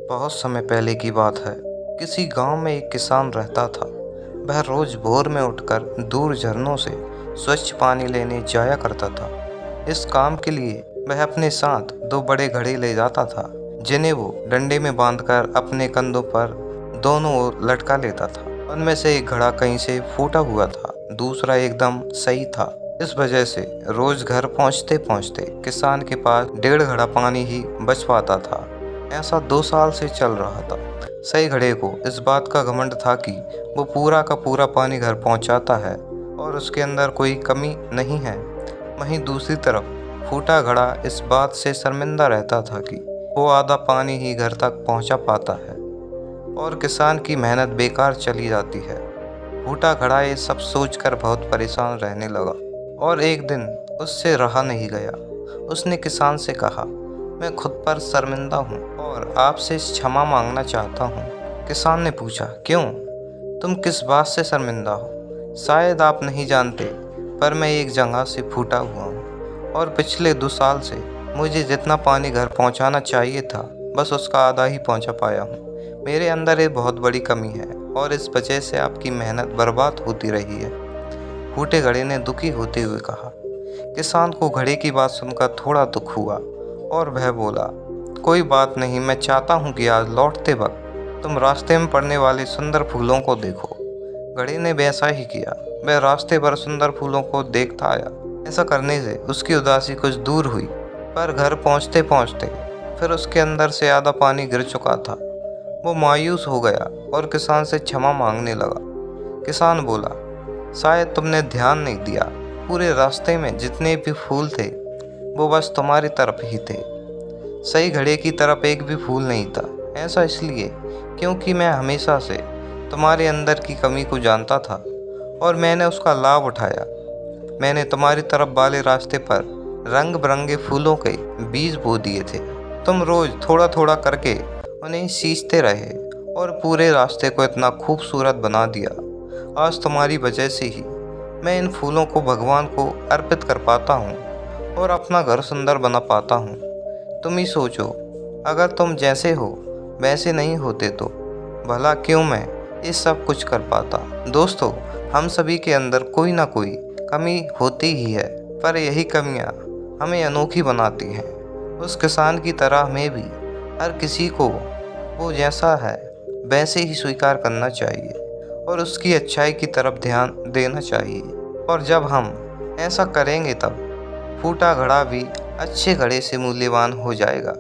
बहुत समय पहले की बात है। किसी गांव में एक किसान रहता था। वह रोज भोर में उठकर दूर झरनों से स्वच्छ पानी लेने जाया करता था। इस काम के लिए वह अपने साथ दो बड़े घड़े ले जाता था, जिन्हें वो डंडे में बांधकर अपने कंधों पर दोनों ओर लटका लेता था। उनमें से एक घड़ा कहीं से फूटा हुआ था, दूसरा एकदम सही था। इस वजह से रोज घर पहुंचते पहुंचते किसान के पास 1.5 घड़ा पानी ही बच पाता था। ऐसा 2 साल से चल रहा था। सही घड़े को इस बात का घमंड था कि वो पूरा का पूरा पानी घर पहुंचाता है और उसके अंदर कोई कमी नहीं है। वहीं दूसरी तरफ फूटा घड़ा इस बात से शर्मिंदा रहता था कि वो आधा पानी ही घर तक पहुंचा पाता है और किसान की मेहनत बेकार चली जाती है। फूटा घड़ा ये सब सोचकर बहुत परेशान रहने लगा और एक दिन उससे रहा नहीं गया। उसने किसान से कहा, मैं खुद पर शर्मिंदा हूँ और आपसे क्षमा मांगना चाहता हूँ। किसान ने पूछा, क्यों? तुम किस बात से शर्मिंदा हो? शायद आप नहीं जानते, पर मैं एक जगह से फूटा हुआ हूँ और पिछले 2 साल से मुझे जितना पानी घर पहुँचाना चाहिए था, बस उसका आधा ही पहुँचा पाया हूँ। मेरे अंदर एक बहुत बड़ी कमी है और इस वजह से आपकी मेहनत बर्बाद होती रही है। फूटे घड़े ने दुखी होते हुए कहा। किसान को घड़े की बात सुनकर थोड़ा दुख हुआ और वह बोला, कोई बात नहीं, मैं चाहता हूँ कि आज लौटते वक्त तुम रास्ते में पड़ने वाले सुंदर फूलों को देखो। घड़े ने वैसा ही किया। वह रास्ते पर सुंदर फूलों को देखता आया। ऐसा करने से उसकी उदासी कुछ दूर हुई, पर घर पहुँचते पहुँचते फिर उसके अंदर से आधा पानी गिर चुका था। वो मायूस हो गया और किसान से क्षमा मांगने लगा। किसान बोला, शायद तुमने ध्यान नहीं दिया, पूरे रास्ते में जितने भी फूल थे वो बस तुम्हारी तरफ ही थे। सही घड़े की तरफ एक भी फूल नहीं था। ऐसा इसलिए क्योंकि मैं हमेशा से तुम्हारे अंदर की कमी को जानता था और मैंने उसका लाभ उठाया। मैंने तुम्हारी तरफ वाले रास्ते पर रंग बिरंगे फूलों के बीज बो दिए थे। तुम रोज थोड़ा थोड़ा करके उन्हें सींचते रहे और पूरे रास्ते को इतना खूबसूरत बना दिया। आज तुम्हारी वजह से ही मैं इन फूलों को भगवान को अर्पित कर पाता हूँ और अपना घर सुंदर बना पाता हूँ। तुम ही सोचो, अगर तुम जैसे हो वैसे नहीं होते तो भला क्यों मैं ये सब कुछ कर पाता। दोस्तों, हम सभी के अंदर कोई ना कोई कमी होती ही है, पर यही कमियां हमें अनोखी बनाती हैं। उस किसान की तरह हमें भी हर किसी को वो जैसा है वैसे ही स्वीकार करना चाहिए और उसकी अच्छाई की तरफ ध्यान देना चाहिए। और जब हम ऐसा करेंगे तब फूटा घड़ा भी अच्छे घड़े से मूल्यवान हो जाएगा।